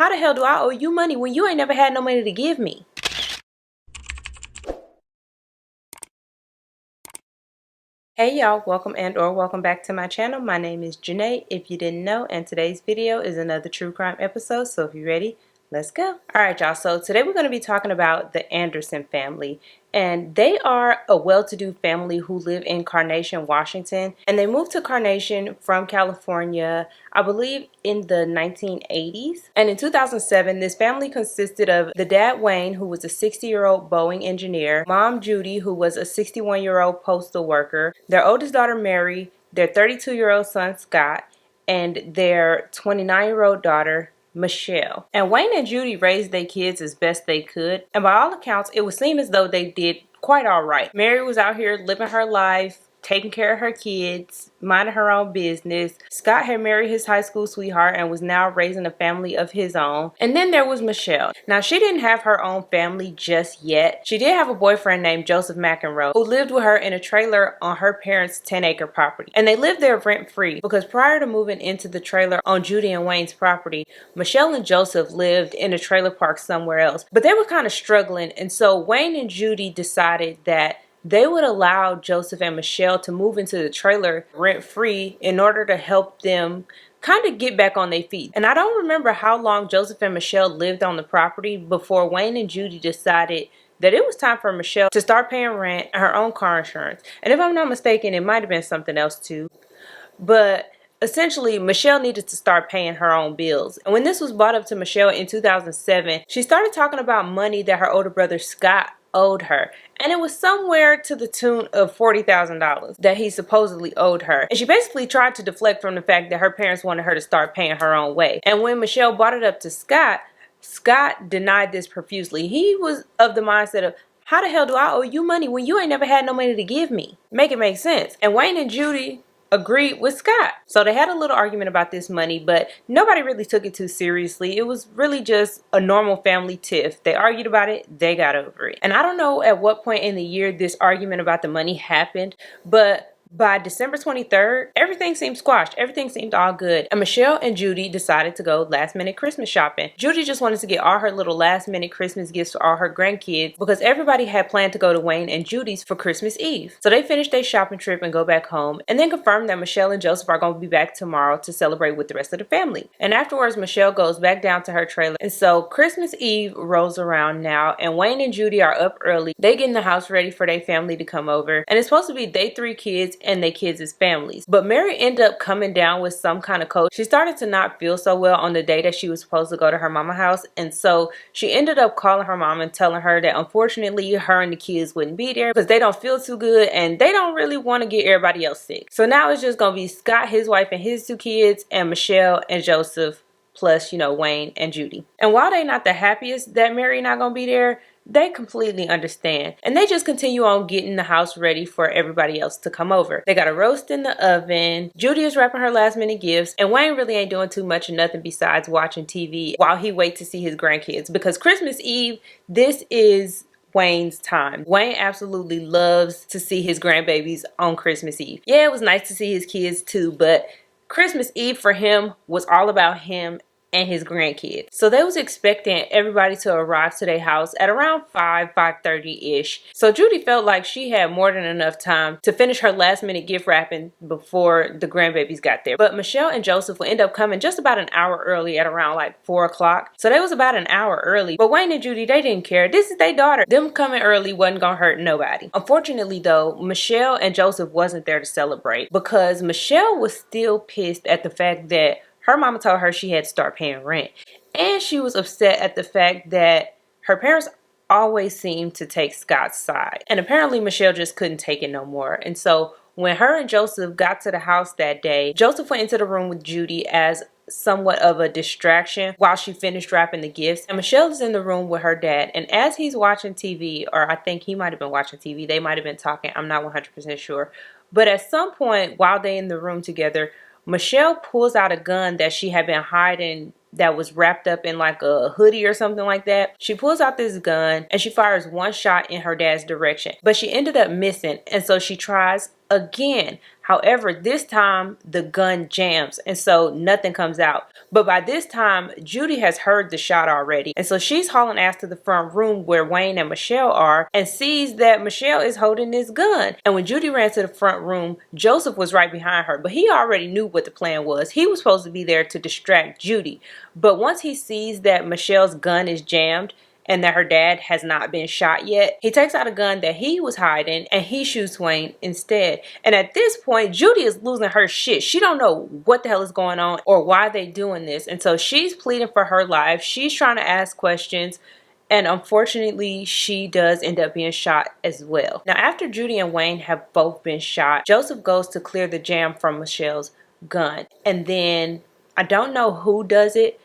How the hell do I owe you money when you ain't never had no money to give me? Hey y'all, welcome and or welcome back to my channel. My name is Janae, if you didn't know, and today's video is another true crime episode, so if you're ready, let's go. Alright y'all, so today we're going to be talking about the Anderson family, and they are a well-to-do family who live in Carnation, Washington, and they moved to Carnation from California, I believe in the 1980s. And in 2007, this family consisted of the dad Wayne, who was a 60-year-old Boeing engineer, mom Judy, who was a 61-year-old postal worker, their oldest daughter Mary, their 32-year-old son Scott, and their 29-year-old daughter Michelle. And Wayne and Judy raised their kids as best they could, and by all accounts it would seem as though they did quite all right. Mary was out here living her life, taking care of her kids, minding her own business. Scott had married his high school sweetheart and was now raising a family of his own. And then there was Michelle. Now, she didn't have her own family just yet. She did have a boyfriend named Joseph McEnroe who lived with her in a trailer on her parents' 10-acre property. And they lived there rent-free because prior to moving into the trailer on Judy and Wayne's property, Michelle and Joseph lived in a trailer park somewhere else. But they were kind of struggling, and so Wayne and Judy decided that they would allow Joseph and Michelle to move into the trailer rent-free in order to help them kind of get back on their feet. And I don't remember how long Joseph and Michelle lived on the property before Wayne and Judy decided that it was time for Michelle to start paying rent and her own car insurance. And if I'm not mistaken, it might have been something else too. But essentially, Michelle needed to start paying her own bills. And when this was brought up to Michelle in 2007, she started talking about money that her older brother Scott owed her, and it was somewhere to the tune of $40,000 that he supposedly owed her. And she basically tried to deflect from the fact that her parents wanted her to start paying her own way. And when Michelle brought it up to Scott, Scott denied this profusely. He was of the mindset of, how the hell do I owe you money when you ain't never had no money to give me? Make it make sense. And Wayne and Judy agreed with Scott. So they had a little argument about this money, but nobody really took it too seriously. It was really just a normal family tiff. They argued about it, they got over it. And I don't know at what point in the year this argument about the money happened, but by December 23rd, everything seemed squashed. Everything seemed all good. And Michelle and Judy decided to go last minute Christmas shopping. Judy just wanted to get all her little last minute Christmas gifts for all her grandkids because everybody had planned to go to Wayne and Judy's for Christmas Eve. So they finished their shopping trip and go back home and then confirmed that Michelle and Joseph are going to be back tomorrow to celebrate with the rest of the family. And afterwards, Michelle goes back down to her trailer. And so Christmas Eve rolls around now and Wayne and Judy are up early. They getting the house ready for their family to come over. And it's supposed to be they 3 kids and their kids as families. But Mary ended up coming down with some kind of cold. She started to not feel so well on the day that she was supposed to go to her mama's house. And so she ended up calling her mom and telling her that unfortunately her and the kids wouldn't be there because they don't feel too good and they don't really want to get everybody else sick. So now it's just going to be Scott, his wife, and his 2 kids, and Michelle and Joseph, plus, you know, Wayne and Judy. And while they're not the happiest that Mary not going to be there, they completely understand. And they just continue on getting the house ready for everybody else to come over. They got a roast in the oven. Judy is wrapping her last minute gifts. And Wayne really ain't doing too much of nothing besides watching TV while he waits to see his grandkids. Because Christmas Eve, this is Wayne's time. Wayne absolutely loves to see his grandbabies on Christmas Eve. Yeah, it was nice to see his kids too, but Christmas Eve for him was all about him and his grandkids. So they was expecting everybody to arrive to their house at around 5:30-ish. So Judy felt like she had more than enough time to finish her last minute gift wrapping before the grandbabies got there. But Michelle and Joseph will end up coming just about an hour early at around like 4 o'clock. So they was about an hour early. But Wayne and Judy, they didn't care. This is their daughter. Them coming early wasn't gonna hurt nobody. Unfortunately though, Michelle and Joseph wasn't there to celebrate because Michelle was still pissed at the fact that her mama told her she had to start paying rent. And she was upset at the fact that her parents always seemed to take Scott's side. And apparently Michelle just couldn't take it no more. And so when her and Joseph got to the house that day, Joseph went into the room with Judy as somewhat of a distraction while she finished wrapping the gifts. And Michelle is in the room with her dad. And as he's watching TV, or I think he might have been watching TV, they might have been talking, I'm not 100% sure. But at some point while they're in the room together, Michelle pulls out a gun that she had been hiding that was wrapped up in like a hoodie or something like that. She pulls out this gun and she fires one shot in her dad's direction, but she ended up missing. And so she tries again. However, this time the gun jams and so nothing comes out. But by this time, Judy has heard the shot already. And so she's hauling ass to the front room where Wayne and Michelle are and sees that Michelle is holding this gun. And when Judy ran to the front room, Joseph was right behind her. But he already knew what the plan was. He was supposed to be there to distract Judy. But once he sees that Michelle's gun is jammed, and that her dad has not been shot yet, he takes out a gun that he was hiding and he shoots Wayne instead. And at this point, Judy is losing her shit. She don't know what the hell is going on or why they doing this. And so she's pleading for her life. She's trying to ask questions. And unfortunately, she does end up being shot as well. Now, after Judy and Wayne have both been shot, Joseph goes to clear the jam from Michelle's gun. And then, I don't know who does it,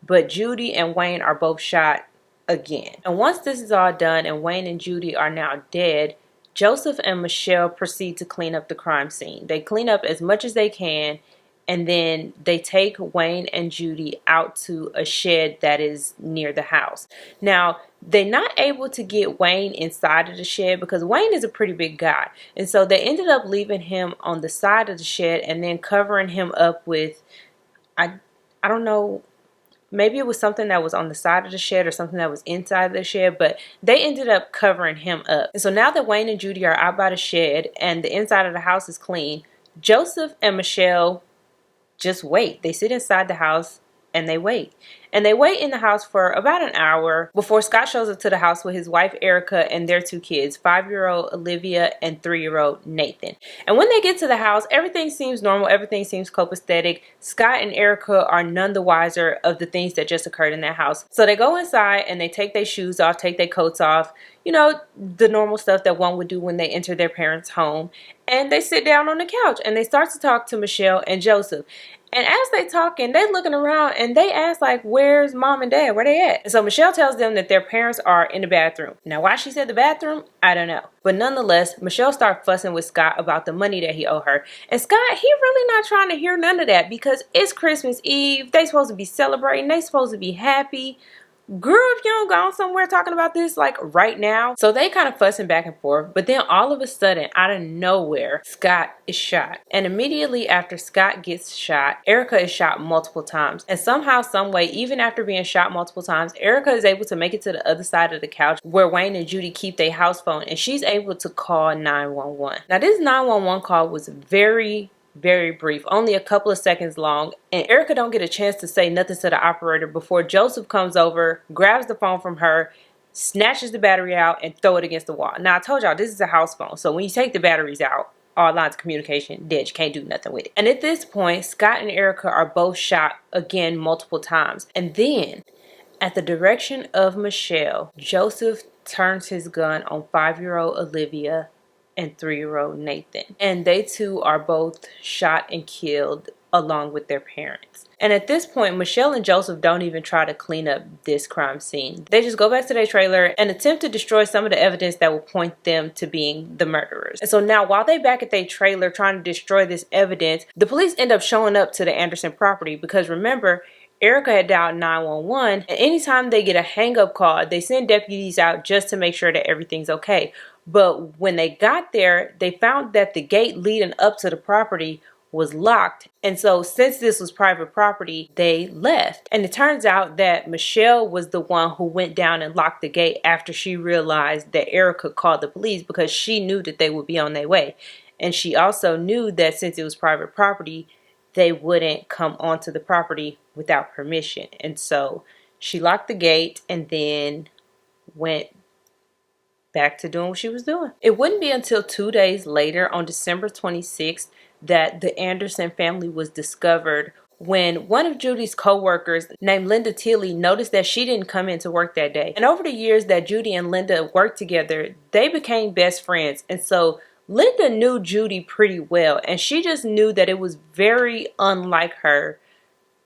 but Judy and Wayne are both shot again. And once this is all done and Wayne and Judy are now dead, Joseph and Michelle proceed to clean up the crime scene. They clean up as much as they can, and then they take Wayne and Judy out to a shed that is near the house. Now, they're not able to get Wayne inside of the shed because Wayne is a pretty big guy. And so they ended up leaving him on the side of the shed and then covering him up with, I don't know, maybe it was something that was on the side of the shed or something that was inside the shed, but they ended up covering him up. And so now that Wayne and Judy are out by the shed and the inside of the house is clean, Joseph and Michelle just wait. They sit inside the house and they wait. And they wait in the house for about an hour before Scott shows up to the house with his wife Erica and their two kids, 5-year-old Olivia and 3-year-old Nathan. And when they get to the house, everything seems normal. Everything seems copacetic. Scott and Erica are none the wiser of the things that just occurred in that house. So they go inside and they take their shoes off, take their coats off, you know, the normal stuff that one would do when they enter their parents' home. And they sit down on the couch and they start to talk to Michelle and Joseph. And as they talking, they looking around and they ask like, where's mom and dad? Where they at? And so Michelle tells them that their parents are in the bathroom. Now, why she said the bathroom, I don't know. But nonetheless, Michelle started fussing with Scott about the money that he owed her. And Scott, he really not trying to hear none of that because it's Christmas Eve. They supposed to be celebrating. They supposed to be happy. Girl, if you don't go somewhere talking about this like right now. So they kind of fussing back and forth, but then all of a sudden out of nowhere Scott is shot. And immediately after Scott gets shot, Erica is shot multiple times. And somehow, some way, even after being shot multiple times, Erica is able to make it to the other side of the couch where Wayne and Judy keep their house phone, and she's able to call 911. Now this 911 call was very brief, only a couple of seconds long, and Erica don't get a chance to say nothing to the operator before Joseph comes over, grabs the phone from her, snatches the battery out, and throw it against the wall. Now I told y'all this is a house phone, so when you take the batteries out, all lines of communication dead. You can't do nothing with it. And at this point, Scott and Erica are both shot again multiple times. And then, at the direction of Michelle, Joseph turns his gun on 5-year-old Olivia and 3-year-old Nathan. And they too are both shot and killed along with their parents. And at this point, Michelle and Joseph don't even try to clean up this crime scene. They just go back to their trailer and attempt to destroy some of the evidence that will point them to being the murderers. And so now while they back at their trailer trying to destroy this evidence, the police end up showing up to the Anderson property because remember, Erica had dialed 911, and anytime they get a hang-up call, they send deputies out just to make sure that everything's okay. But when they got there, they found that the gate leading up to the property was locked. And so since this was private property, they left. And it turns out that Michelle was the one who went down and locked the gate after she realized that Erica called the police because she knew that they would be on their way. And she also knew that since it was private property, they wouldn't come onto the property without permission. And so she locked the gate and then went back to doing what she was doing. It wouldn't be until 2 days later, on December 26th, that the Anderson family was discovered when one of Judy's co-workers named Linda Tilley noticed that she didn't come into work that day. And over the years that Judy and Linda worked together, they became best friends. And so Linda knew Judy pretty well, and she just knew that it was very unlike her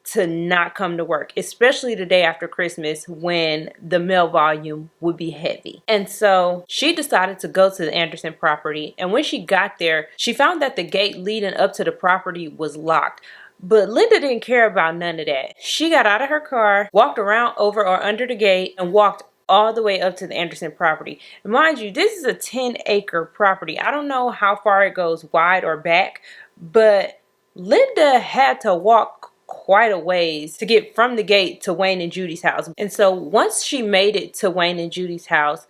to not come to work, especially the day after Christmas when the mail volume would be heavy. And so she decided to go to the Anderson property, and when she got there, she found that the gate leading up to the property was locked. But Linda didn't care about none of that. She got out of her car, walked around over or under the gate, and walked all the way up to the Anderson property. And mind you, this is a 10-acre property. I don't know how far it goes wide or back, but Linda had to walk quite a ways to get from the gate to Wayne and Judy's house. And so once she made it to Wayne and Judy's house,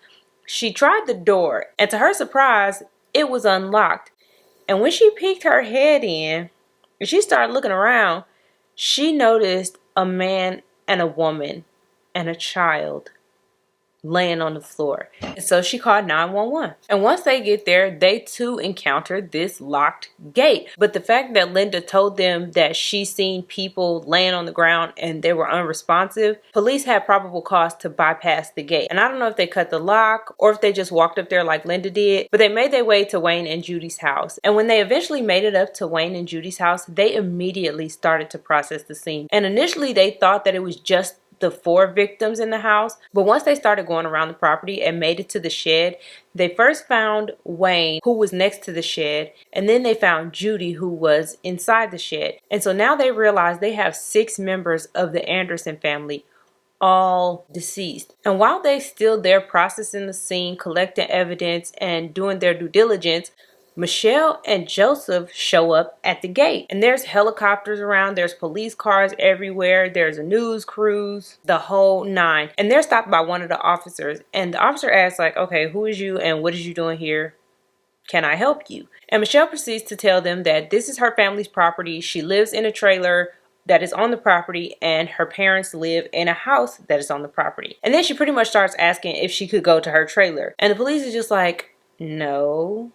she tried the door, and to her surprise, it was unlocked. And when she peeked her head in and she started looking around, she noticed a man and a woman and a child laying on the floor. And so she called 911. And once they get there, they too encountered this locked gate. But the fact that Linda told them that she seen people laying on the ground and they were unresponsive, police had probable cause to bypass the gate. And I don't know if they cut the lock or if they just walked up there like Linda did, but they made their way to Wayne and Judy's house. And when they eventually made it up to Wayne and Judy's house, they immediately started to process the scene. And initially they thought that it was just the 4 victims in the house, but once they started going around the property and made it to the shed, they first found Wayne, who was next to the shed, and then they found Judy, who was inside the shed. And so now they realize they have 6 members of the Anderson family, all deceased. And while they still there processing the scene, collecting evidence, and doing their due diligence, Michelle and Joseph show up at the gate, and there's helicopters around, there's police cars everywhere, there's a news crews, the whole 9. And they're stopped by one of the officers, and the officer asks like, okay, who is you and what is you doing here? Can I help you? And Michelle proceeds to tell them that this is her family's property. She lives in a trailer that is on the property, and her parents live in a house that is on the property. And then she pretty much starts asking if she could go to her trailer, and the police is just like, no,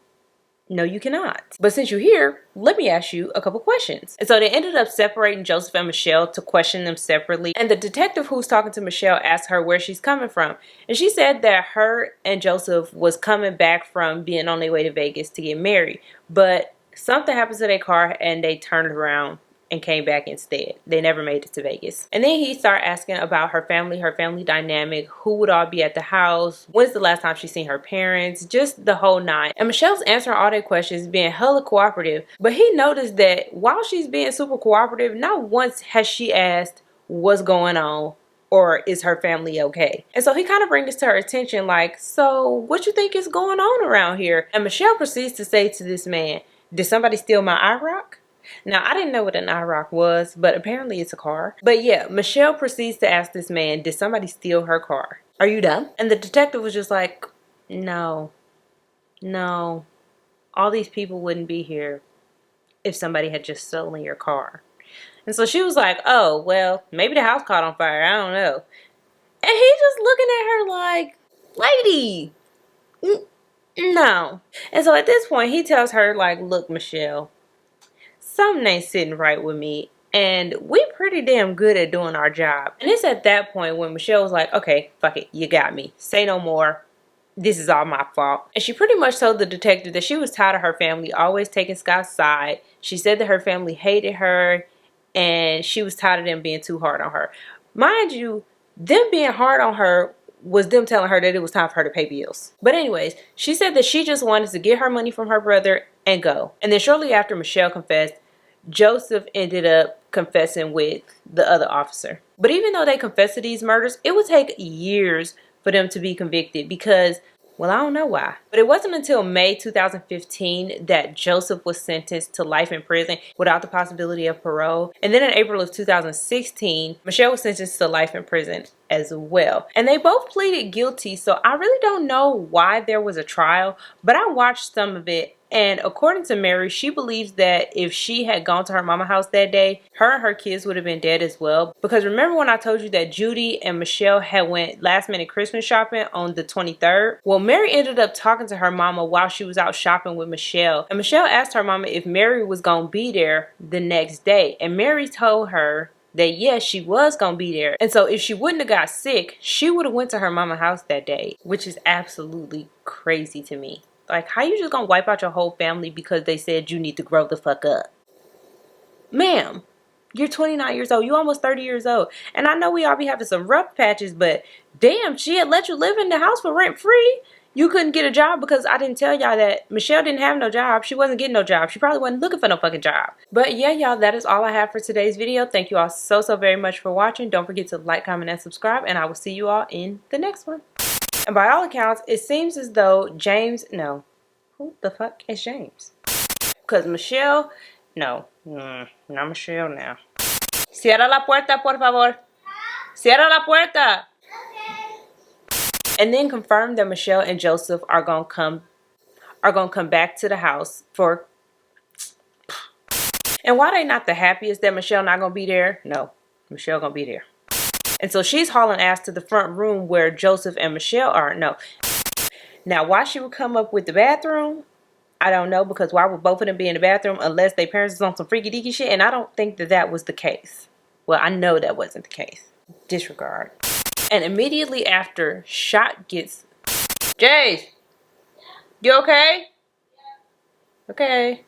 you cannot. But since you're here, let me ask you a couple questions. And so they ended up separating Joseph and Michelle to question them separately. And the detective who's talking to Michelle asked her where she's coming from. And she said that her and Joseph was coming back from being on their way to Vegas to get married. But something happened to their car and they turned around and came back instead. They never made it to Vegas. And then he started asking about her family dynamic, who would all be at the house, when's the last time she's seen her parents, just the whole 9. And Michelle's answering all their questions, being hella cooperative, but he noticed that while she's being super cooperative, not once has she asked what's going on or is her family okay. And so he kind of brings this to her attention like, so what you think is going on around here? And Michelle proceeds to say to this man, did somebody steal my IROC? Now, I didn't know what an IROC was, but apparently it's a car. But yeah, Michelle proceeds to ask this man, did somebody steal her car? Are you dumb? And the detective was just like, no, all these people wouldn't be here if somebody had just stolen your car. And so she was like, oh, well, maybe the house caught on fire. I don't know. And he's just looking at her like, lady, no. And so at this point, he tells her like, look, Michelle, something ain't sitting right with me, and we pretty damn good at doing our job. And it's at that point when Michelle was like, okay, fuck it, you got me. Say no more. This is all my fault. And she pretty much told the detective that she was tired of her family always taking Scott's side. She said that her family hated her, and she was tired of them being too hard on her. Mind you, them being hard on her was them telling her that it was time for her to pay bills. But anyways, she said that she just wanted to get her money from her brother and go. And then shortly after Michelle confessed, Joseph ended up confessing with the other officer. But even though they confessed to these murders, it would take years for them to be convicted because, well, I don't know why. But it wasn't until May 2015 that Joseph was sentenced to life in prison without the possibility of parole. And then in April of 2016, Michelle was sentenced to life in prison as well. And they both pleaded guilty, so I really don't know why there was a trial, but I watched some of it. And according to Mary, she believes that if she had gone to her mama's house that day, her and her kids would have been dead as well. Because remember when I told you that Judy and Michelle had went last minute Christmas shopping on the 23rd? Well, Mary ended up talking to her mama while she was out shopping with Michelle. And Michelle asked her mama if Mary was going to be there the next day. And Mary told her that yes, she was going to be there. And so if she wouldn't have got sick, she would have went to her mama's house that day, which is absolutely crazy to me. Like, how you just gonna wipe out your whole family because they said you need to grow the fuck up? Ma'am, you're 29 years old. You almost 30 years old. And I know we all be having some rough patches, but damn, she had let you live in the house for rent free. You couldn't get a job because I didn't tell y'all that Michelle didn't have no job. She wasn't getting no job. She probably wasn't looking for no fucking job. But yeah, y'all, that is all I have for today's video. Thank you all so very much for watching. Don't forget to like, comment, and subscribe. And I will see you all in the next one. And by all accounts, it seems as though James, no, who the fuck is James? Because Michelle, no, not Michelle now. Cierra la puerta, por favor. Cierra la puerta. And then confirm that Michelle and Joseph are gonna come back to the house for. And why they not the happiest that Michelle not gonna be there? No, Michelle gonna be there. And so she's hauling ass to the front room where Joseph and Michelle are. No. Now, why she would come up with the bathroom, I don't know, because why would both of them be in the bathroom unless their parents is on some freaky deaky shit? And I don't think that that was the case. Well, I know that wasn't the case. Disregard. And immediately after, Shot gets... Jace! You okay? Okay.